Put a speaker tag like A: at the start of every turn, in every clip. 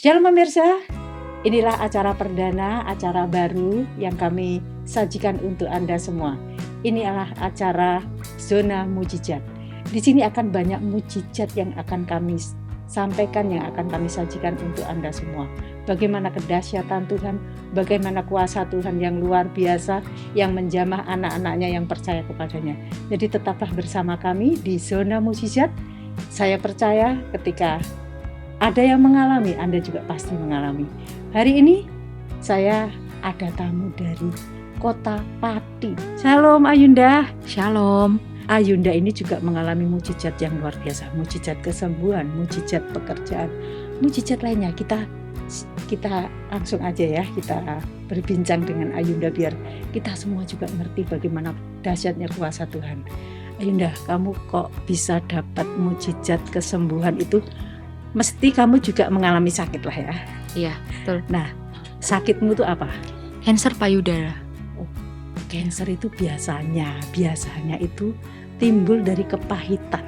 A: Shalom pemirsa, inilah acara perdana, acara baru yang kami sajikan untuk Anda semua. Ini adalah acara Zona Mujizat. Di sini akan banyak mujizat yang akan kami sampaikan, yang akan kami sajikan untuk Anda semua. Bagaimana kedahsyatan Tuhan, bagaimana kuasa Tuhan yang luar biasa, yang menjamah anak-anaknya yang percaya kepadanya. Jadi tetaplah bersama kami di Zona Mujizat. Saya percaya ketika ada yang mengalami, Anda juga pasti mengalami. Hari ini saya ada tamu dari Kota Pati. Shalom Ayunda.
B: Shalom.
A: Ayunda ini juga mengalami mujizat yang luar biasa. Mujizat kesembuhan, mujizat pekerjaan, mujizat lainnya. Kita langsung aja ya, kita berbincang dengan Ayunda biar kita semua juga ngerti bagaimana dahsyatnya kuasa Tuhan. Ayunda, kamu kok bisa dapat mujizat kesembuhan itu? Mesti kamu juga mengalami sakit lah ya.
B: Iya, betul.
A: Nah, sakitmu itu apa?
B: Kanker payudara.
A: Kanker itu biasanya itu timbul dari kepahitan.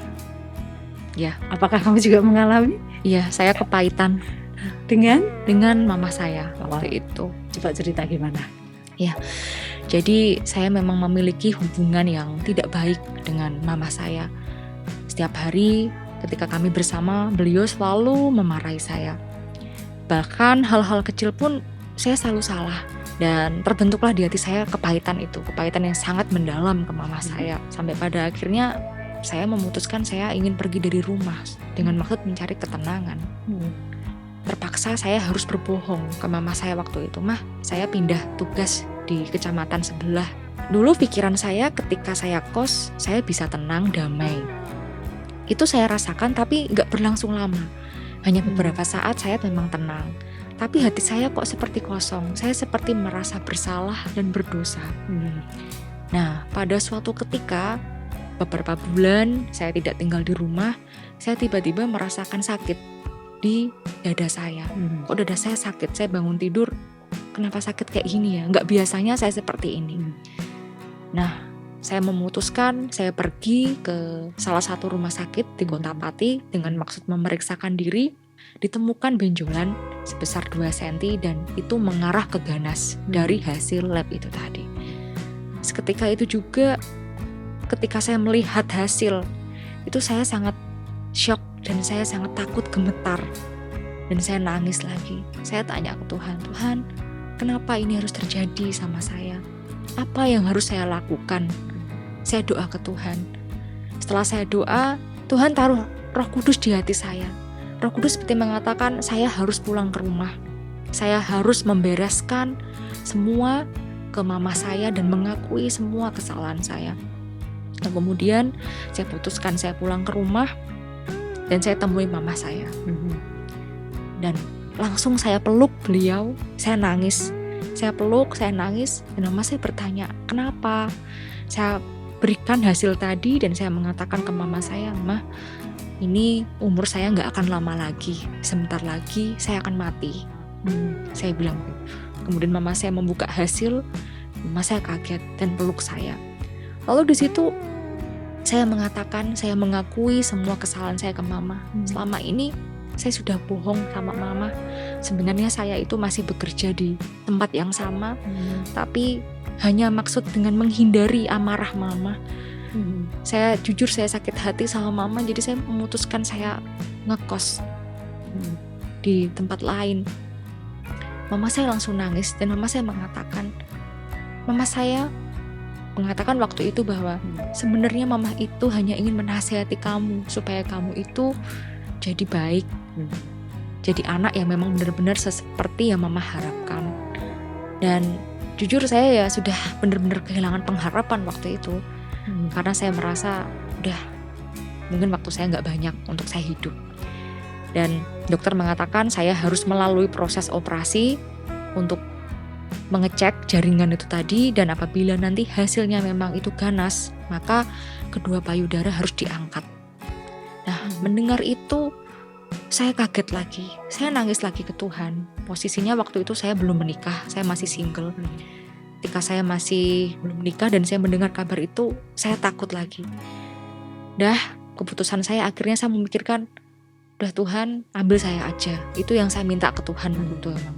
B: Ya.
A: Apakah kamu juga mengalami?
B: Iya, saya kepahitan dengan mama saya waktu itu.
A: Coba cerita gimana?
B: Ya. Jadi saya memang memiliki hubungan yang tidak baik dengan mama saya. Setiap hari ketika kami bersama, beliau selalu memarahi saya. Bahkan hal-hal kecil pun saya selalu salah. Dan terbentuklah di hati saya kepahitan itu. Kepahitan yang sangat mendalam ke mama saya. Sampai pada akhirnya saya memutuskan saya ingin pergi dari rumah dengan maksud mencari ketenangan. Terpaksa saya harus berbohong ke mama saya waktu itu. Mah, saya pindah tugas di kecamatan sebelah. Dulu pikiran saya ketika saya kos, saya bisa tenang, damai. Itu saya rasakan tapi gak berlangsung lama. Hanya beberapa saat saya memang tenang. Tapi hati saya kok seperti kosong. Saya seperti merasa bersalah dan berdosa. Nah, pada suatu ketika, beberapa bulan saya tidak tinggal di rumah, saya tiba-tiba merasakan sakit di dada saya. Kok dada saya sakit? Saya bangun tidur, kenapa sakit kayak gini ya? Gak biasanya saya seperti ini. Nah, saya memutuskan saya pergi ke salah satu rumah sakit di Kota Pati dengan maksud memeriksakan diri. Ditemukan benjolan sebesar 2 cm dan itu mengarah ke ganas dari hasil lab itu tadi. Seketika itu juga ketika saya melihat hasil itu saya sangat shock dan saya sangat takut, gemetar. Dan saya nangis lagi. Saya tanya ke Tuhan, Tuhan, kenapa ini harus terjadi sama saya? Apa yang harus saya lakukan? Saya doa ke Tuhan. Setelah saya doa, Tuhan taruh Roh Kudus di hati saya. Roh Kudus seperti mengatakan, saya harus pulang ke rumah. Saya harus membereskan semua ke mama saya dan mengakui semua kesalahan saya. Dan kemudian saya putuskan saya pulang ke rumah dan saya temui mama saya. Dan langsung saya peluk beliau, saya nangis. Saya peluk, saya nangis, dan mama saya bertanya, kenapa? Saya berikan hasil tadi dan saya mengatakan ke mama saya, Mah, ini umur saya gak akan lama lagi, sebentar lagi saya akan mati. Saya bilang. Kemudian mama saya membuka hasil, mama saya kaget dan peluk saya. Lalu di situ saya mengatakan, saya mengakui semua kesalahan saya ke mama. Selama ini saya sudah bohong sama mama. Sebenarnya saya itu masih bekerja di tempat yang sama, tapi hanya maksud dengan menghindari amarah mama. Saya jujur, saya sakit hati sama mama, jadi saya memutuskan saya ngekos di tempat lain. Mama saya langsung nangis dan mama saya mengatakan waktu itu bahwa sebenarnya mama itu hanya ingin menasihati kamu supaya kamu itu jadi baik, jadi anak yang memang benar-benar seperti yang mama harapkan. Dan jujur saya ya sudah benar-benar kehilangan pengharapan waktu itu. Karena saya merasa udah mungkin waktu saya gak banyak untuk saya hidup. Dan dokter mengatakan saya harus melalui proses operasi untuk mengecek jaringan itu tadi. Dan apabila nanti hasilnya memang itu ganas, maka kedua payudara harus diangkat. Nah, mendengar itu saya kaget lagi. Saya nangis lagi ke Tuhan. Posisinya waktu itu saya belum menikah, saya masih single. Ketika saya masih belum menikah dan saya mendengar kabar itu, saya takut lagi. Keputusan saya akhirnya saya memikirkan, udah Tuhan ambil saya aja. Itu yang saya minta ke Tuhan gitu emang.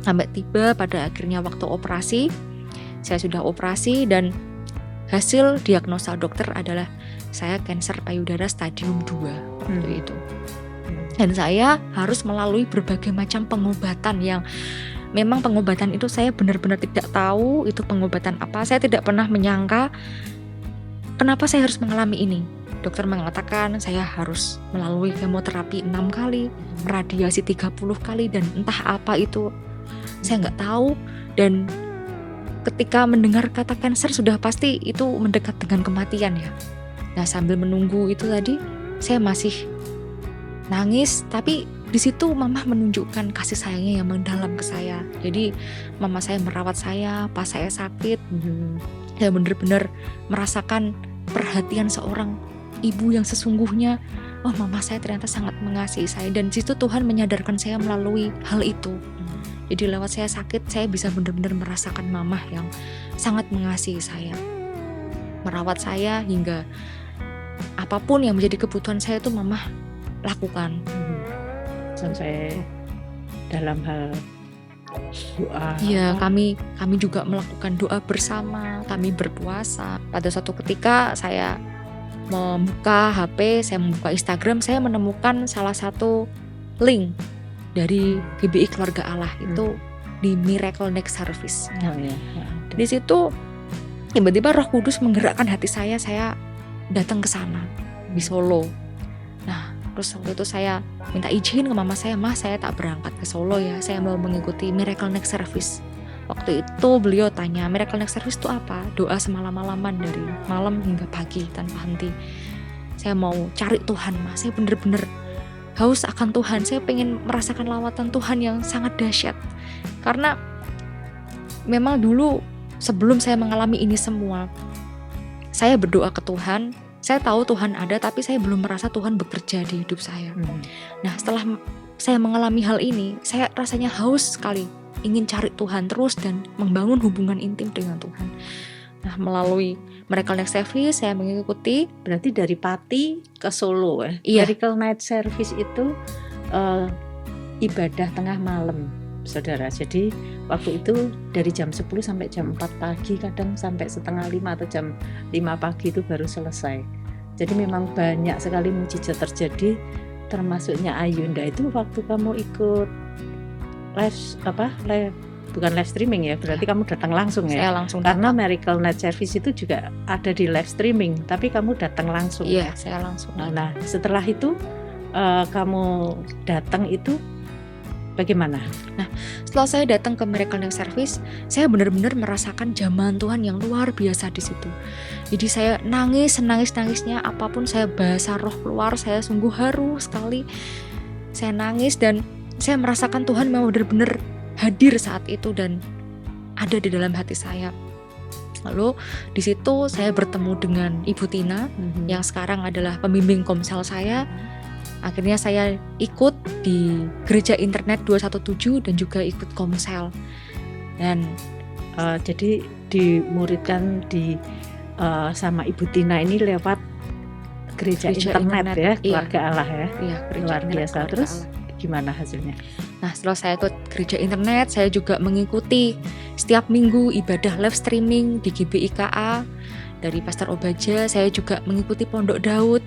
B: Sampai tiba pada akhirnya waktu operasi, saya sudah operasi dan hasil diagnosa dokter adalah saya kanker payudara stadium 2 waktu itu. Dan saya harus melalui berbagai macam pengobatan yang memang pengobatan itu saya benar-benar tidak tahu itu pengobatan apa. Saya tidak pernah menyangka kenapa saya harus mengalami ini. Dokter mengatakan saya harus melalui kemoterapi 6 kali, radiasi 30 kali, dan entah apa itu. Saya nggak tahu, dan ketika mendengar kata kanker sudah pasti itu mendekat dengan kematian ya. Nah, sambil menunggu itu tadi saya masih nangis, tapi di situ mama menunjukkan kasih sayangnya yang mendalam ke saya. Jadi mama saya merawat saya pas saya sakit. Saya benar-benar merasakan perhatian seorang ibu yang sesungguhnya. Oh, mama saya ternyata sangat mengasihi saya, dan di situ Tuhan menyadarkan saya melalui hal itu. Jadi lewat saya sakit, saya bisa benar-benar merasakan mama yang sangat mengasihi saya, merawat saya hingga apapun yang menjadi kebutuhan saya itu mama lakukan.
A: Sampai dalam hal doa.
B: Iya, kami juga melakukan doa bersama, kami berpuasa. Pada suatu ketika saya membuka HP, saya membuka Instagram, saya menemukan salah satu link dari GBI Keluarga Allah itu di Miracle Next Service. Di situ tiba-tiba Roh Kudus menggerakkan hati saya datang ke sana di Solo. Nah, terus waktu itu saya minta izin ke mama saya, "Ma, saya tak berangkat ke Solo ya, saya mau mengikuti Miracle Next Service." Waktu itu beliau tanya, Miracle Next Service itu apa? Doa semalam-malaman dari malam hingga pagi tanpa henti. Saya mau cari Tuhan, Ma. Saya bener-bener haus akan Tuhan. Saya pengen merasakan lawatan Tuhan yang sangat dahsyat. Karena memang dulu sebelum saya mengalami ini semua, saya berdoa ke Tuhan. Saya tahu Tuhan ada, tapi saya belum merasa Tuhan bekerja di hidup saya. Nah, setelah saya mengalami hal ini, saya rasanya haus sekali, ingin cari Tuhan terus dan membangun hubungan intim dengan Tuhan. Nah, melalui Miracle Night Service saya mengikuti.
A: Berarti dari Pati ke Solo ya?
B: Iya.
A: Miracle Night Service itu ibadah tengah malam, saudara. Jadi waktu itu dari jam 10 sampai jam 4 pagi, kadang sampai setengah 5 atau jam 5 pagi itu baru selesai. Jadi memang banyak sekali mujizat terjadi, termasuknya Ayunda itu waktu kamu ikut bukan live streaming ya, berarti kamu datang langsung ya?
B: Saya langsung
A: Karena
B: datang.
A: Miracle Night Service itu juga ada di live streaming, tapi kamu datang langsung.
B: Iya, saya langsung.
A: Nah, setelah itu kamu datang itu bagaimana?
B: Nah, setelah saya datang ke Miracle Night Service, saya benar-benar merasakan jamahan Tuhan yang luar biasa di situ. Jadi saya nangis-nangisnya, apapun saya bahasa roh keluar, saya sungguh haru sekali. Saya nangis dan saya merasakan Tuhan memang benar-benar hadir saat itu dan ada di dalam hati saya. Lalu di situ saya bertemu dengan Ibu Tina yang sekarang adalah pembimbing komsel saya. Akhirnya saya ikut di Gereja Internet 217 dan juga ikut komsel. Dan
A: jadi dimuridkan sama Ibu Tina ini lewat Gereja Internet ya, Keluarga Allah ya.
B: Iya,
A: luar biasa. Terus gimana hasilnya?
B: Nah, setelah saya ikut Gereja Internet, saya juga mengikuti setiap minggu ibadah live streaming di GBIKA dari Pastor Obaja. Saya juga mengikuti Pondok Daud.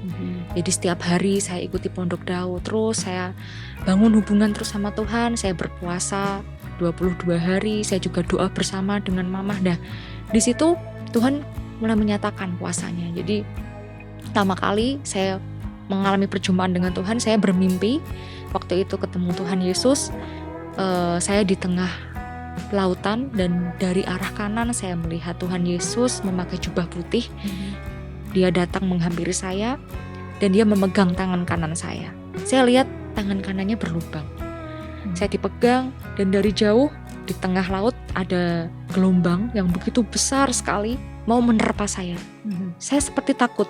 B: Jadi setiap hari saya ikuti Pondok Daud. Terus saya bangun hubungan terus sama Tuhan. Saya berpuasa 22 hari. Saya juga doa bersama dengan Mama. Nah, di situ Tuhan mulai menyatakan kuasanya. Jadi pertama kali saya mengalami perjumpaan dengan Tuhan, saya bermimpi. Waktu itu ketemu Tuhan Yesus, saya di tengah lautan dan dari arah kanan saya melihat Tuhan Yesus memakai jubah putih. Dia datang menghampiri saya dan dia memegang tangan kanan saya. Saya lihat tangan kanannya berlubang. Saya dipegang dan dari jauh di tengah laut ada gelombang yang begitu besar sekali mau menerpa saya. Saya seperti takut.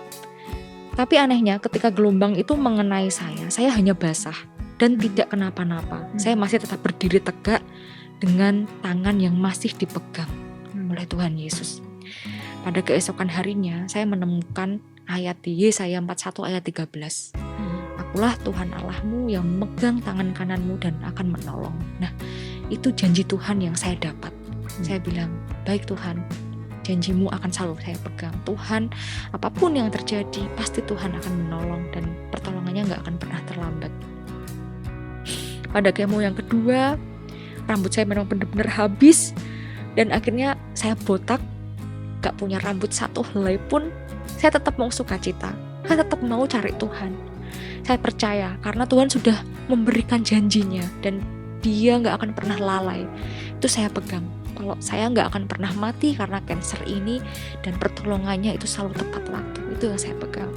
B: Tapi anehnya ketika gelombang itu mengenai saya hanya basah dan tidak kenapa-napa. Saya masih tetap berdiri tegak dengan tangan yang masih dipegang oleh Tuhan Yesus. Pada keesokan harinya saya menemukan ayat di Yesaya 41 ayat 13. Akulah Tuhan Allahmu yang memegang tangan kananmu dan akan menolong. Nah, itu janji Tuhan yang saya dapat. Saya bilang, baik Tuhan, janjimu akan selalu saya pegang. Tuhan, apapun yang terjadi, pasti Tuhan akan menolong dan pertolongannya gak akan pernah terlambat. Pada kemo yang kedua, rambut saya memang benar-benar habis dan akhirnya saya botak, gak punya rambut satu helai pun. Saya tetap mau sukacita, saya tetap mau cari Tuhan. Saya percaya karena Tuhan sudah memberikan janjinya dan Dia gak akan pernah lalai. Itu saya pegang. Kalau saya gak akan pernah mati karena kanker ini dan pertolongannya itu selalu tepat waktu. Itu yang saya pegang.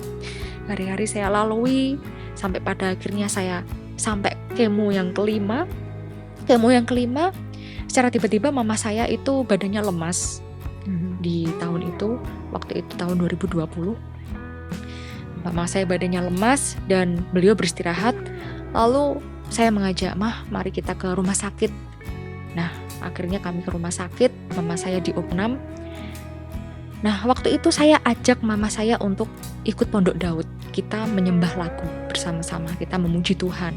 B: Hari-hari saya lalui sampai pada akhirnya saya sampai kemo yang kelima. Kemo yang kelima, secara tiba-tiba mama saya itu badannya lemas. Di tahun itu, waktu itu tahun 2020. Mama saya badannya lemas dan beliau beristirahat. Lalu saya mengajak, "Mah, mari kita ke rumah sakit." Nah, akhirnya kami ke rumah sakit, mama saya diopnam. Nah, waktu itu saya ajak mama saya untuk ikut Pondok Daud. Kita menyembah lagu bersama-sama, kita memuji Tuhan.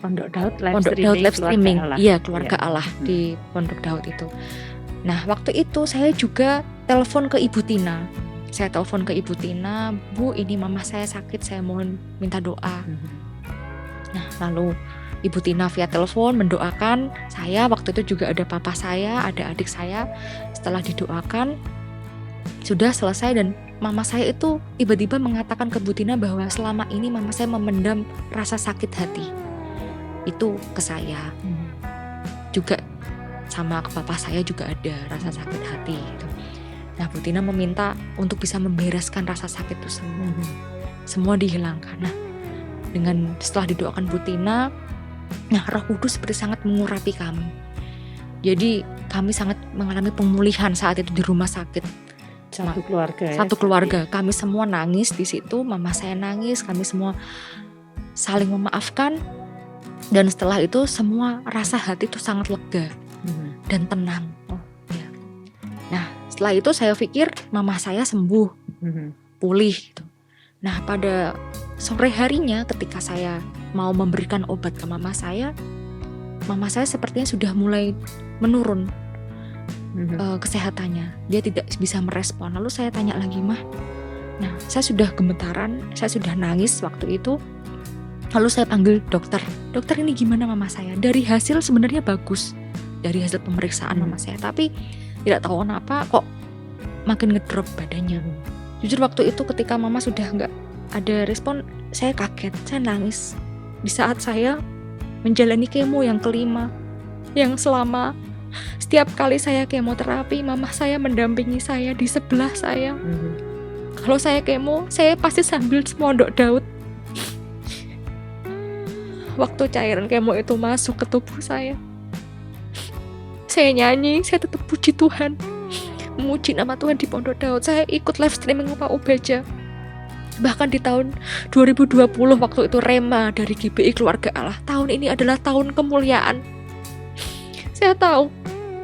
A: Pondok Daud
B: live streaming, iya, keluarga
A: Ya.
B: Allah di Pondok Daud itu. Nah, waktu itu saya juga telepon ke Ibu Tina. Saya telepon ke Ibu Tina, "Bu, ini mama saya sakit, saya mohon minta doa." Nah, lalu Ibu Tina via telepon mendoakan saya. Waktu itu juga ada papa saya, ada adik saya. Setelah didoakan, sudah selesai dan mama saya itu tiba-tiba mengatakan ke Bu Tina bahwa selama ini mama saya memendam rasa sakit hati. Itu ke saya. Juga sama ke papa saya juga ada rasa sakit hati gitu. Nah, Bu Tina meminta untuk bisa membereskan rasa sakit itu semua. Semua dihilangkan. Nah, dengan setelah didoakan Bu Tina, nah, Roh Kudus seperti sangat mengurapi kami. Jadi kami sangat mengalami pemulihan saat itu di rumah sakit.
A: Satu keluarga.
B: Satu keluarga. Kami semua nangis di situ. Mama saya nangis. Kami semua saling memaafkan. Dan setelah itu semua rasa hati itu sangat lega dan tenang. Oh, ya. Nah, setelah itu saya pikir mama saya sembuh, pulih. Gitu. Nah, pada sore harinya ketika saya mau memberikan obat ke mama saya sepertinya sudah mulai menurun kesehatannya. Dia tidak bisa merespon. Lalu saya tanya lagi, "Mah." Nah, saya sudah gemetaran, saya sudah nangis waktu itu. Lalu saya panggil dokter. "Dokter, ini gimana mama saya?" Dari hasil sebenarnya bagus. Dari hasil pemeriksaan mama saya. Tapi tidak tahu kenapa kok makin ngedrop badannya. Jujur waktu itu ketika mama sudah nggak ada respon, saya kaget, saya nangis. Di saat saya menjalani kemo yang kelima, yang selama setiap kali saya kemoterapi, mama saya mendampingi saya di sebelah saya. Kalau saya kemo, saya pasti sambil Pondok Daud. Waktu cairan kemo itu masuk ke tubuh saya nyanyi, saya tetap puji Tuhan, memuji nama Tuhan di Pondok Daud. Saya ikut live streaming Pak Ubaja. Bahkan di tahun 2020 waktu itu Rema dari GBI Keluarga Allah, tahun ini adalah tahun kemuliaan. Saya tahu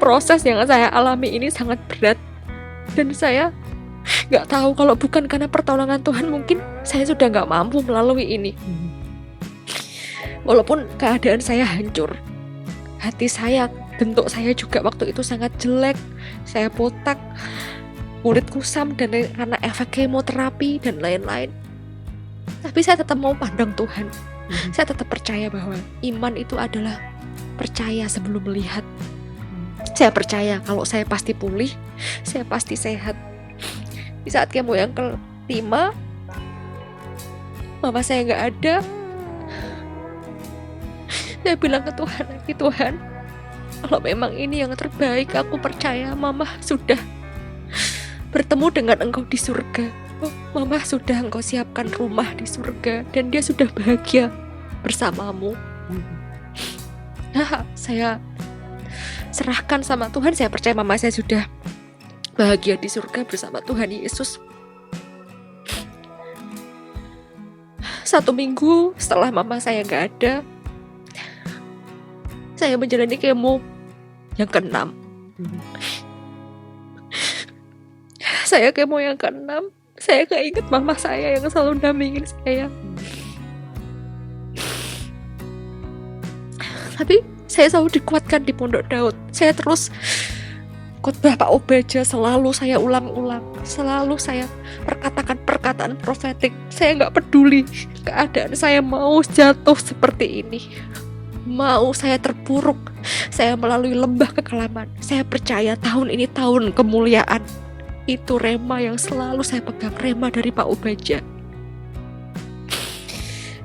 B: proses yang saya alami ini sangat berat dan saya gak tahu kalau bukan karena pertolongan Tuhan mungkin saya sudah gak mampu melalui ini. Walaupun keadaan saya hancur, hati saya, bentuk saya juga waktu itu sangat jelek, saya botak, kulit kusam dan karena efek kemoterapi dan lain-lain. Tapi saya tetap mau pandang Tuhan. Saya tetap percaya bahwa iman itu adalah percaya sebelum melihat. Saya percaya kalau saya pasti pulih, saya pasti sehat. Di saat kemo yang kelima, mama saya gak ada. Saya bilang ke Tuhan lagi, "Tuhan, kalau memang ini yang terbaik, aku percaya Mama sudah bertemu dengan Engkau di surga. Mama sudah Engkau siapkan rumah di surga dan dia sudah bahagia bersamamu." Nah, saya serahkan sama Tuhan. Saya percaya mama saya sudah bahagia di surga bersama Tuhan Yesus. 1 minggu setelah mama saya gak ada, saya menjalani kemo yang ke-6. Saya kemo yang ke-6, saya keinget mama saya yang selalu dampingin saya. Tapi saya selalu dikuatkan di Pondok Daud. Saya terus khotbah Pak Obaja selalu saya ulang-ulang, selalu saya perkatakan perkataan profetik. Saya nggak peduli keadaan saya mau jatuh seperti ini, mau saya terpuruk, saya melalui lembah kekelaman. Saya percaya tahun ini tahun kemuliaan. Itu rema yang selalu saya pegang, rema dari Pak Obaja.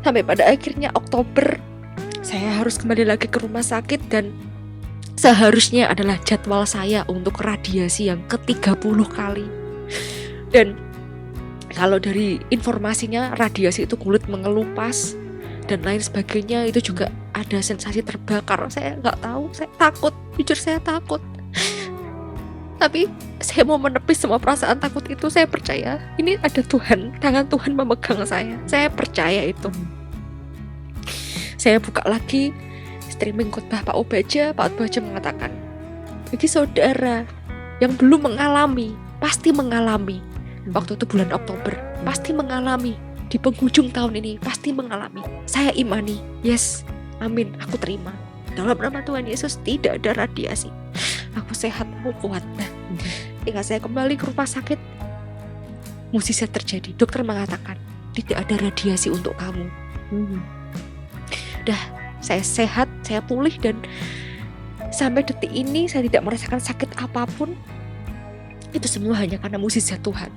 B: Sampai pada akhirnya Oktober saya harus kembali lagi ke rumah sakit, dan seharusnya adalah jadwal saya untuk radiasi yang ke-30 kali. Dan kalau dari informasinya, radiasi itu kulit mengelupas dan lain sebagainya, itu juga ada sensasi terbakar. Saya nggak tahu, saya takut, jujur saya takut. Tapi saya mau menepis semua perasaan takut itu. Saya percaya ini ada Tuhan, tangan Tuhan memegang saya percaya itu. Saya buka lagi streaming khotbah Pak Obaja. Pak Obaja mengatakan, bagi saudara yang belum mengalami, pasti mengalami. Waktu itu bulan Oktober, pasti mengalami. Di penghujung tahun ini, pasti mengalami. Saya imani, yes, amin, aku terima. Dalam nama Tuhan Yesus tidak ada radiasi. Aku sehat, aku kuat. Nah, ketika saya kembali ke rumah sakit, mukjizat terjadi. Dokter mengatakan, tidak ada radiasi untuk kamu. Dah, saya sehat, saya pulih, dan sampai detik ini saya tidak merasakan sakit apapun. Itu semua hanya karena mukjizat Tuhan.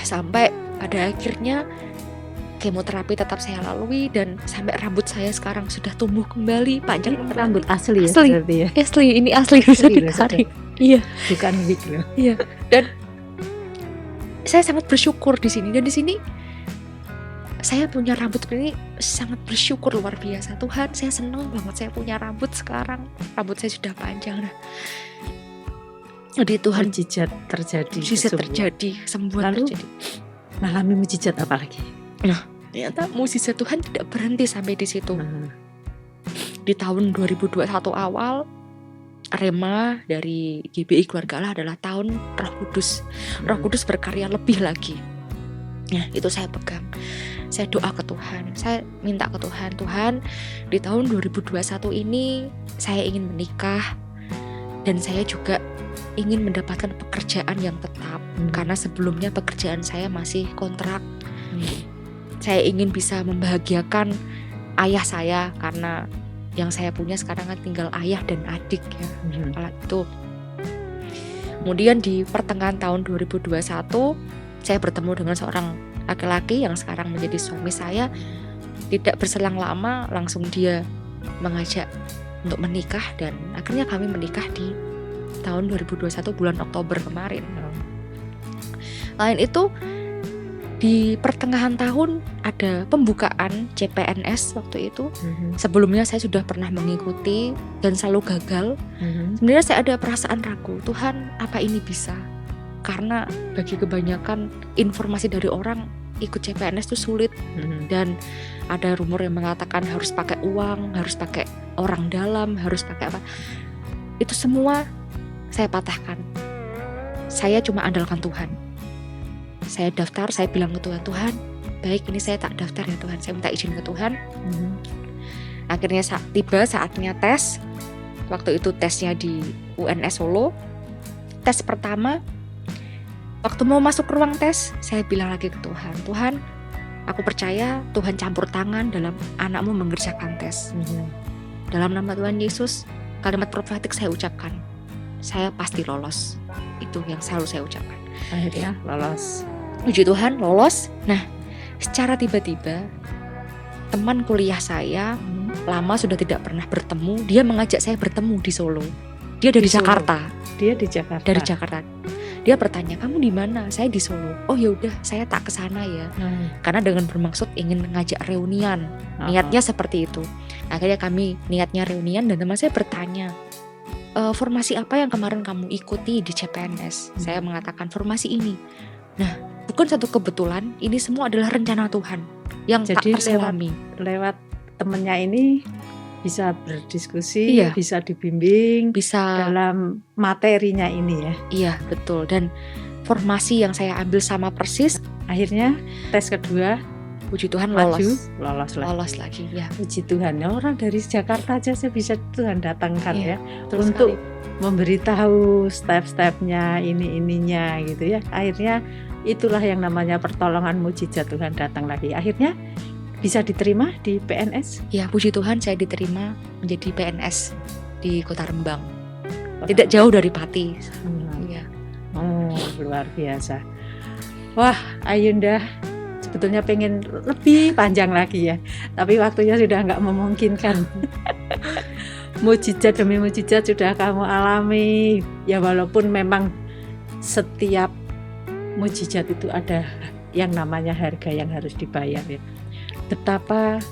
B: Sampai pada akhirnya kemoterapi tetap saya lalui, dan sampai rambut saya sekarang sudah tumbuh kembali panjang.
A: Rambut asli ya?
B: Asli,
A: ya?
B: asli, ini asli bisa ditarik. Iya,
A: bukan wig loh.
B: Iya, dan saya sangat bersyukur di sini, dan di sini saya punya rambut ini sangat bersyukur luar biasa. Tuhan, saya senang banget saya punya rambut sekarang. Rambut saya sudah panjang. Nah, jadi Tuhan,
A: mujizat terjadi.
B: Mujizat terjadi, sembuhan
A: lalu
B: terjadi.
A: Mengalami mujizat apa lagi?
B: Nah, ternyata mujizat Tuhan tidak berhenti sampai di situ. Di tahun 2021 awal, rema dari GBI Keluarga Allah adalah tahun Roh Kudus. Roh Kudus berkarya lebih lagi. Nah, itu saya pegang. Saya doa ke Tuhan, saya minta ke Tuhan, Tuhan, di tahun 2021 ini saya ingin menikah, dan saya juga ingin mendapatkan pekerjaan yang tetap, karena sebelumnya pekerjaan saya masih kontrak. Saya ingin bisa membahagiakan ayah saya, karena yang saya punya sekarang kan tinggal ayah dan adik ya. Itu. Kemudian di pertengahan tahun 2021 saya bertemu dengan seorang laki-laki yang sekarang menjadi suami saya. Tidak berselang lama langsung dia mengajak untuk menikah, dan akhirnya kami menikah di tahun 2021 bulan Oktober kemarin. Lain itu di pertengahan tahun ada pembukaan CPNS waktu itu. Sebelumnya saya sudah pernah mengikuti dan selalu gagal. Sebenarnya saya ada perasaan ragu, Tuhan, apa ini bisa? Karena bagi kebanyakan informasi dari orang, ikut CPNS itu sulit. Dan ada rumor yang mengatakan harus pakai uang, harus pakai orang dalam, harus pakai apa. Itu semua saya patahkan. Saya cuma andalkan Tuhan. Saya daftar, saya bilang ke Tuhan, Tuhan, baik, ini saya tak daftar ya Tuhan, saya minta izin ke Tuhan. Akhirnya tiba saatnya tes. Waktu itu tesnya di UNS Solo. Tes pertama, waktu mau masuk ruang tes, saya bilang lagi ke Tuhan, Tuhan, aku percaya Tuhan campur tangan dalam anakmu mengerjakan tes. Dalam nama Tuhan Yesus, kalimat profetik saya ucapkan, saya pasti lolos. Itu yang selalu saya ucapkan.
A: Akhirnya lolos.
B: Puji Tuhan, lolos. Nah, secara tiba-tiba teman kuliah saya lama sudah tidak pernah bertemu, dia mengajak saya bertemu di Solo. Dia dari Jakarta.
A: Dia di Jakarta.
B: Dari Jakarta. Dia bertanya, kamu di mana? Saya di Solo. Oh ya udah, saya tak ke sana ya. Karena dengan bermaksud ingin ngajak reunian. Niatnya seperti itu. Akhirnya kami niatnya reunian, dan teman saya bertanya, formasi apa yang kemarin kamu ikuti di CPNS? Saya mengatakan formasi ini. Nah, bukan satu kebetulan, ini semua adalah rencana Tuhan yang
A: jadi
B: tak terselami.
A: Lewat temennya ini bisa berdiskusi, bisa dibimbing,
B: bisa
A: dalam materinya ini ya.
B: Iya, betul. Dan formasi yang saya ambil sama persis.
A: Akhirnya tes kedua
B: puji Tuhan
A: maju,
B: lolos
A: lolos lagi.
B: lagi ya.
A: Puji Tuhan, orang dari Jakarta aja saya bisa Tuhan datangkan
B: Iya,
A: ya
B: betul
A: untuk
B: sekali.
A: memberitahu step-stepnya, ininya gitu ya. Akhirnya itulah yang namanya pertolongan mujizat, Tuhan datang lagi. Akhirnya bisa diterima di PNS.
B: Ya, puji Tuhan saya diterima menjadi PNS di Kota Rembang. Tidak jauh dari Pati. Iya.
A: Oh, luar biasa. Wah, Ayunda sebetulnya pengen lebih panjang lagi ya, tapi waktunya sudah nggak memungkinkan. Mujizat demi mujizat sudah kamu alami. Ya walaupun memang setiap mujizat itu ada yang namanya harga yang harus dibayar ya. Betapa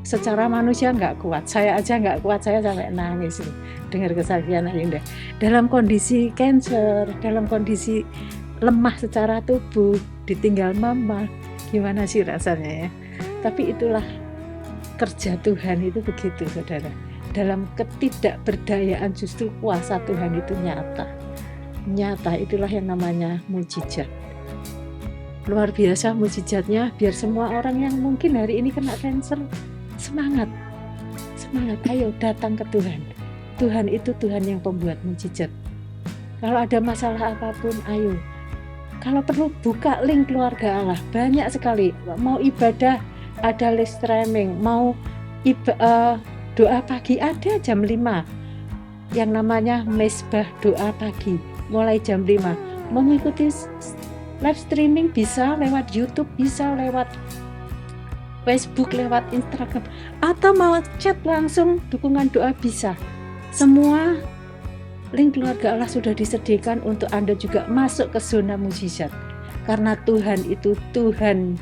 A: secara manusia nggak kuat, saya aja nggak kuat, saya sampai nangis dengar kesaksian Ayunda. Dalam kondisi cancer, dalam kondisi lemah secara tubuh, ditinggal mama, gimana sih rasanya ya? Tapi itulah kerja Tuhan, itu begitu saudara. Dalam ketidakberdayaan justru kuasa Tuhan itu nyata. Itulah yang namanya mujizat. Luar biasa mujizatnya, biar semua orang yang mungkin hari ini kena cancer semangat, ayo datang ke Tuhan. Tuhan itu Tuhan yang pembuat mujizat. Kalau ada masalah apapun, ayo. Kalau perlu buka link keluarga Allah, banyak sekali. Mau ibadah ada live streaming, mau doa pagi ada jam 5 yang namanya mesbah doa pagi mulai jam 5. Mengikuti live streaming bisa lewat YouTube, bisa lewat Facebook, lewat Instagram, atau mau chat langsung dukungan doa bisa. Semua link keluarga Allah sudah disediakan untuk Anda juga masuk ke zona mujizat. Karena Tuhan itu Tuhan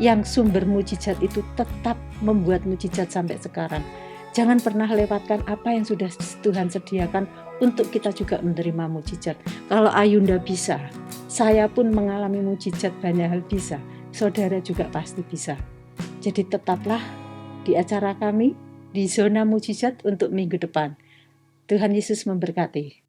A: yang sumber mujizat itu tetap membuat mujizat sampai sekarang. Jangan pernah lewatkan apa yang sudah Tuhan sediakan untuk kita juga menerima mujizat. Kalau Ayunda bisa, saya pun mengalami mujizat, banyak hal bisa. Saudara juga pasti bisa. Jadi tetaplah di acara kami di zona mujizat untuk minggu depan. Tuhan Yesus memberkati.